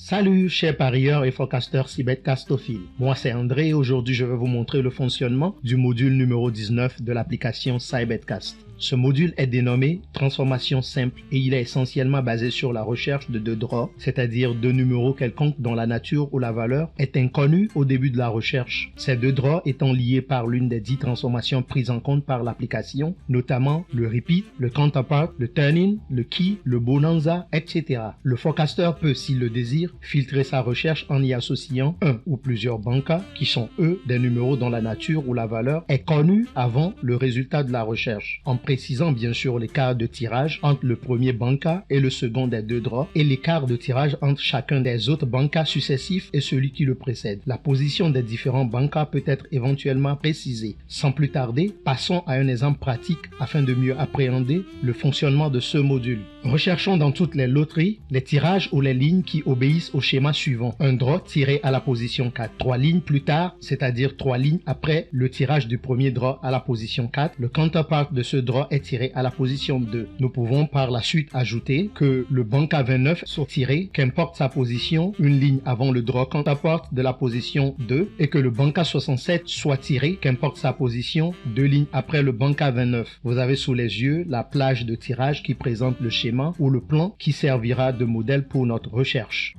Salut chers parieurs et forecasteurs cybetcastophiles, moi c'est André et aujourd'hui je vais vous montrer le fonctionnement du module numéro 19 de l'application Cybetcast. Ce module est dénommé transformation simple et il est essentiellement basé sur la recherche de deux draws, c'est-à-dire deux numéros quelconques dont la nature ou la valeur est inconnue au début de la recherche. Ces deux draws étant liés par l'une des 10 transformations prises en compte par l'application, notamment le repeat, le counterpart, le turn-in, le key, le bonanza, etc. Le forecaster peut, s'il le désire, filtrer sa recherche en y associant un ou plusieurs bancas qui sont eux des numéros dont la nature ou la valeur est connue avant le résultat de la recherche, en précisant bien sûr l'écart de tirage entre le premier banca et le second des deux draws et l'écart de tirage entre chacun des autres bancas successifs et celui qui le précède. La position des différents bancas peut être éventuellement précisée. Sans plus tarder, passons à un exemple pratique afin de mieux appréhender le fonctionnement de ce module. Recherchons dans toutes les loteries les tirages ou les lignes qui obéissent au schéma suivant. Un draw tiré à la position 4. 3 lignes plus tard, c'est-à-dire 3 lignes après le tirage du premier draw à la position 4, le counterpart de ce draw est tiré à la position 2. Nous pouvons par la suite ajouter que le banca 29 soit tiré, qu'importe sa position, une ligne avant le draw counterpart de la position 2 et que le banca 67 soit tiré, qu'importe sa position, 2 lignes après le banca 29. Vous avez sous les yeux la plage de tirage qui présente le schéma ou le plan qui servira de modèle pour notre recherche.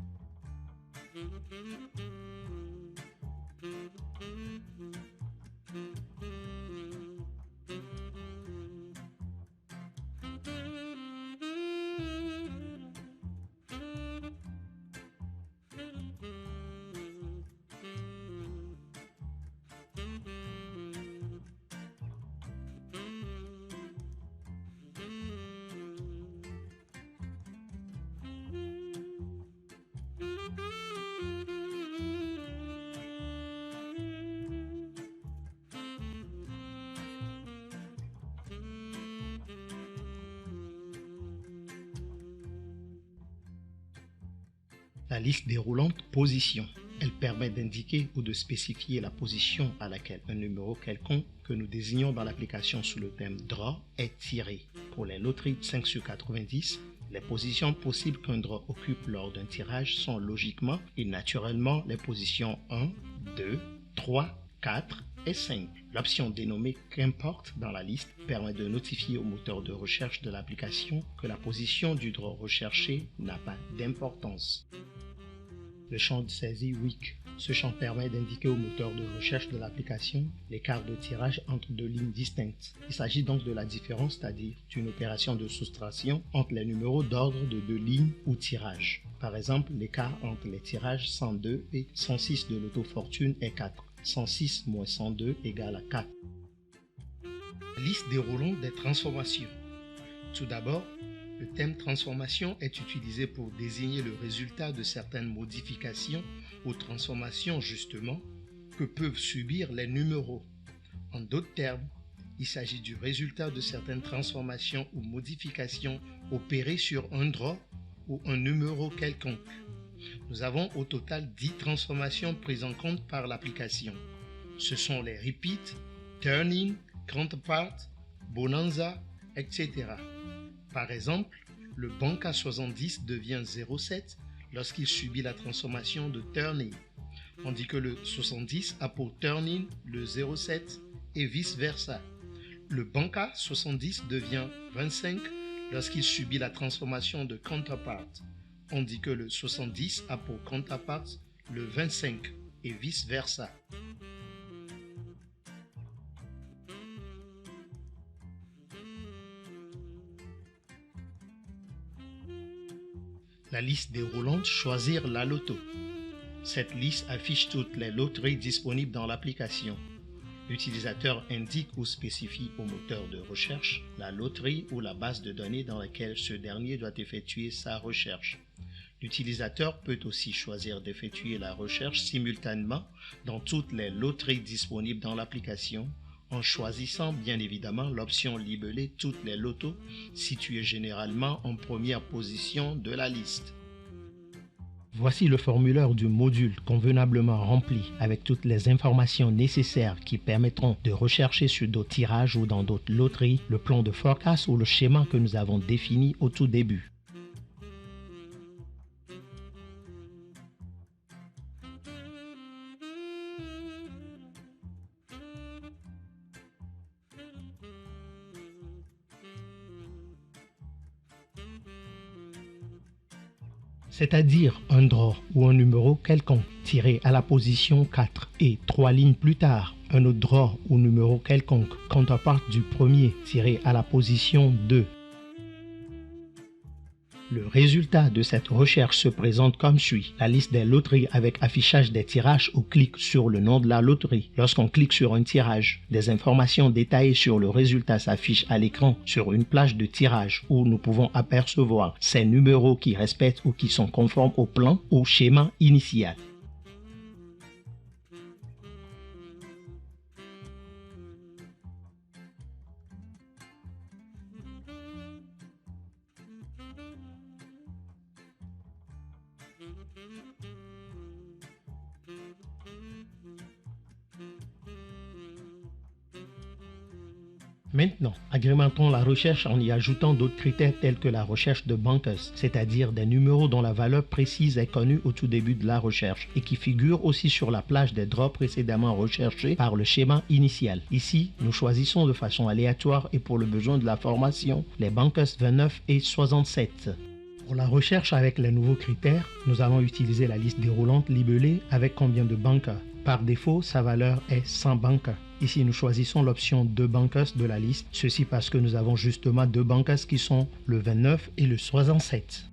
La liste déroulante position. Elle permet d'indiquer ou de spécifier la position à laquelle un numéro quelconque que nous désignons dans l'application sous le thème draw est tiré. Pour les loteries 5 sur 90, les positions possibles qu'un draw occupe lors d'un tirage sont logiquement et naturellement les positions 1, 2, 3, 4 et 5. L'option dénommée qu'importe dans la liste permet de notifier au moteur de recherche de l'application que la position du draw recherché n'a pas d'importance. Le champ de saisie weak. Ce champ permet d'indiquer au moteur de recherche de l'application l'écart de tirage entre deux lignes distinctes. Il s'agit donc de la différence, c'est-à-dire d'une opération de soustraction entre les numéros d'ordre de deux lignes ou tirages. Par exemple, l'écart entre les tirages 102 et 106 de l'auto-fortune est 4. 106 moins 102 égale à 4. Liste déroulante des transformations. Tout d'abord, le thème transformation est utilisé pour désigner le résultat de certaines modifications ou transformations justement que peuvent subir les numéros. En d'autres termes, il s'agit du résultat de certaines transformations ou modifications opérées sur un draw ou un numéro quelconque. Nous avons au total 10 transformations prises en compte par l'application. Ce sont les repeat, turn-in, counterpart, bonanza, etc. Par exemple, le banca 70 devient 0,7 lorsqu'il subit la transformation de turn-in, tandis que le 70 a pour turn-in le 0,7 et vice-versa. Le banca 70 devient 25 lorsqu'il subit la transformation de counterpart, tandis que le 70 a pour counterpart le 25 et vice-versa. La liste déroulante choisir la loto. Cette liste affiche toutes les loteries disponibles dans l'application. L'utilisateur indique ou spécifie au moteur de recherche la loterie ou la base de données dans laquelle ce dernier doit effectuer sa recherche. L'utilisateur peut aussi choisir d'effectuer la recherche simultanément dans toutes les loteries disponibles dans l'application en choisissant bien évidemment l'option libellée toutes les lotos située généralement en première position de la liste. Voici le formulaire du module convenablement rempli avec toutes les informations nécessaires qui permettront de rechercher sur d'autres tirages ou dans d'autres loteries le plan de forecast ou le schéma que nous avons défini au tout début. c'est-à-dire un draw ou un numéro quelconque tiré à la position 4 et 3 lignes plus tard, un autre draw ou numéro quelconque counterpart du premier tiré à la position 2. Le résultat de cette recherche se présente comme suit. La liste des loteries avec affichage des tirages ou clic sur le nom de la loterie. Lorsqu'on clique sur un tirage, des informations détaillées sur le résultat s'affichent à l'écran sur une plage de tirage où nous pouvons apercevoir ces numéros qui respectent ou qui sont conformes au plan ou schéma initial. Maintenant, agrémentons la recherche en y ajoutant d'autres critères tels que la recherche de bunkers, c'est-à-dire des numéros dont la valeur précise est connue au tout début de la recherche et qui figurent aussi sur la plage des draws précédemment recherchés par le schéma initial. Ici, nous choisissons de façon aléatoire et pour le besoin de la formation, les bunkers 29 et 67. Pour la recherche avec les nouveaux critères, nous allons utiliser la liste déroulante libellée avec combien de bunkers. Par défaut, sa valeur est 100 bunkers. Ici, nous choisissons l'option 2 bunkers de la liste, ceci parce que nous avons justement 2 bunkers qui sont le 29 et le 67.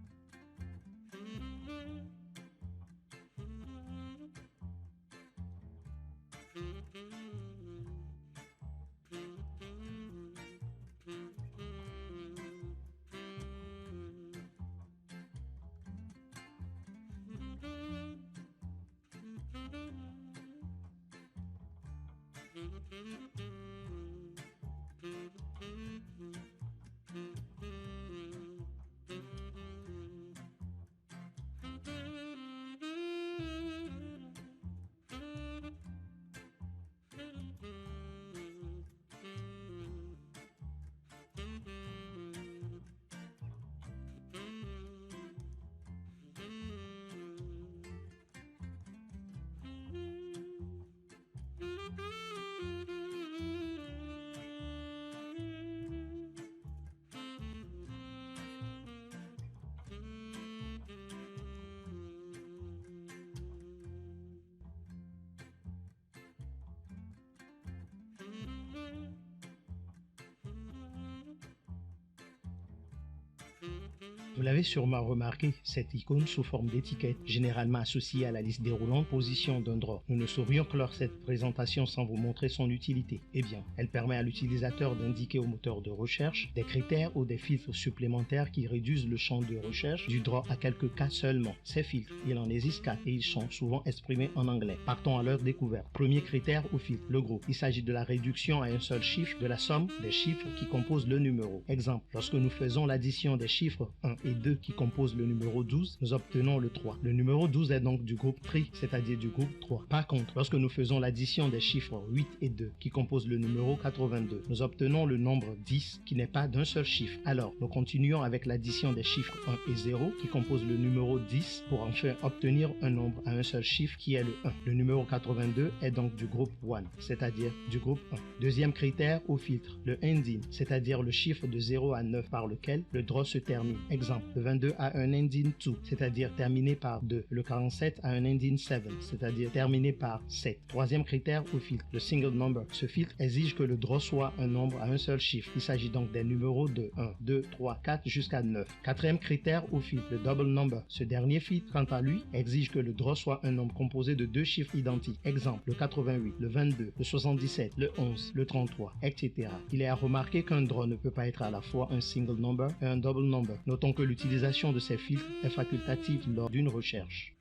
Vous l'avez sûrement remarqué, cette icône sous forme d'étiquette, généralement associée à la liste déroulante position d'un draw. Nous ne saurions clore cette présentation sans vous montrer son utilité. Eh bien, elle permet à l'utilisateur d'indiquer au moteur de recherche des critères ou des filtres supplémentaires qui réduisent le champ de recherche du draw à quelques cas seulement. Ces filtres, il en existe 4 et ils sont souvent exprimés en anglais. Partons à leur découverte. Premier critère ou filtre, le groupe. Il s'agit de la réduction à un seul chiffre de la somme des chiffres qui composent le numéro. Exemple, lorsque nous faisons l'addition des chiffres 1 et 2 qui composent le numéro 12, nous obtenons le 3. Le numéro 12 est donc du groupe 3, c'est-à-dire du groupe 3. Par contre, lorsque nous faisons l'addition des chiffres 8 et 2 qui composent le numéro 82, nous obtenons le nombre 10 qui n'est pas d'un seul chiffre. Alors, nous continuons avec l'addition des chiffres 1 et 0 qui composent le numéro 10 pour enfin obtenir un nombre à un seul chiffre qui est le 1. Le numéro 82 est donc du groupe 1, c'est-à-dire du groupe 1. Deuxième critère ou filtre, le ending, c'est-à-dire le chiffre de 0 à 9 par lequel le draw se termine. Exemple, le 22 a un ending 2, c'est-à-dire terminé par 2. Le 47 a un ending 7, c'est-à-dire terminé par 7. Troisième critère ou filtre, le single number. Ce filtre exige que le draw soit un nombre à un seul chiffre. Il s'agit donc des numéros de 1, 2, 3, 4 jusqu'à 9. Quatrième critère ou filtre, le double number. Ce dernier filtre, quant à lui, exige que le draw soit un nombre composé de deux chiffres identiques. Exemple, le 88, le 22, le 77, le 11, le 33, etc. Il est à remarquer qu'un draw ne peut pas être à la fois un single number et un double number. Notons que l'utilisation de ces filtres est facultative lors d'une recherche.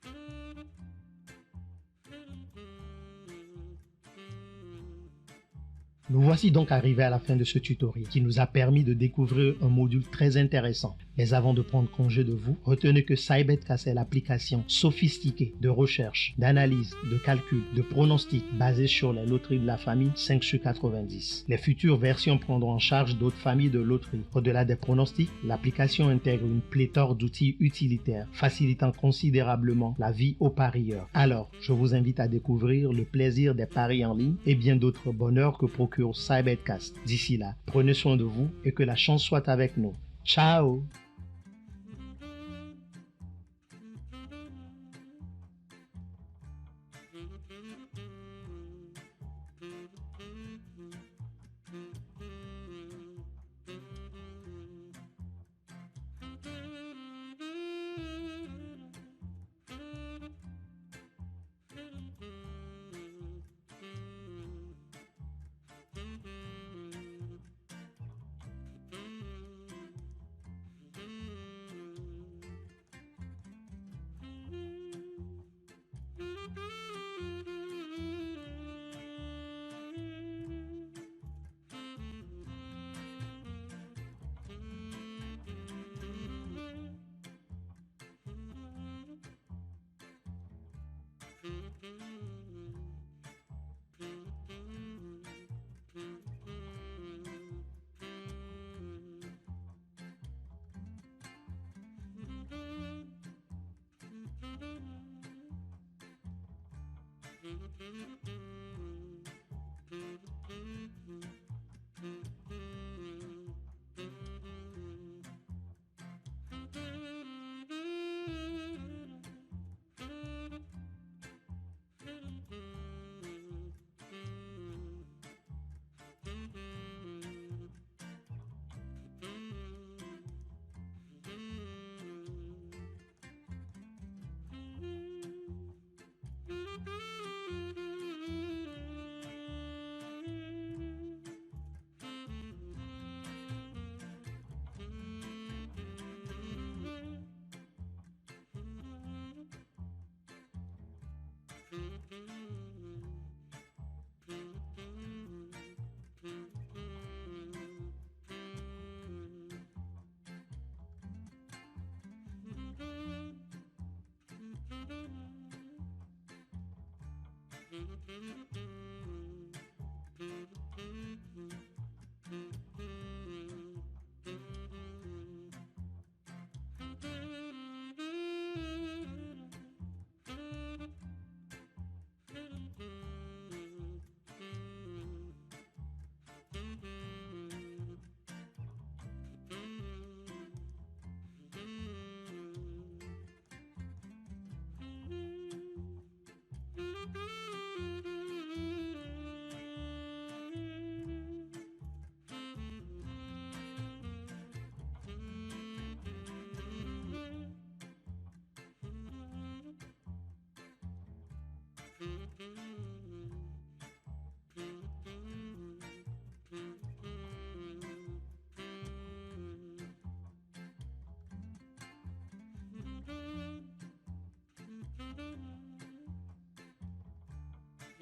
Nous voici donc arrivés à la fin de ce tutoriel qui nous a permis de découvrir un module très intéressant. Mais avant de prendre congé de vous, retenez que Cybetcast est l'application sophistiquée de recherche, d'analyse, de calcul, de pronostic basée sur les loteries de la famille 5 sur 90. Les futures versions prendront en charge d'autres familles de loteries. Au-delà des pronostics, l'application intègre une pléthore d'outils utilitaires, facilitant considérablement la vie aux parieurs. Alors, je vous invite à découvrir le plaisir des paris en ligne et bien d'autres bonheurs que procure Cybetcast. D'ici là, prenez soin de vous et que la chance soit avec nous. Ciao!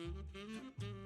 Mm-hmm.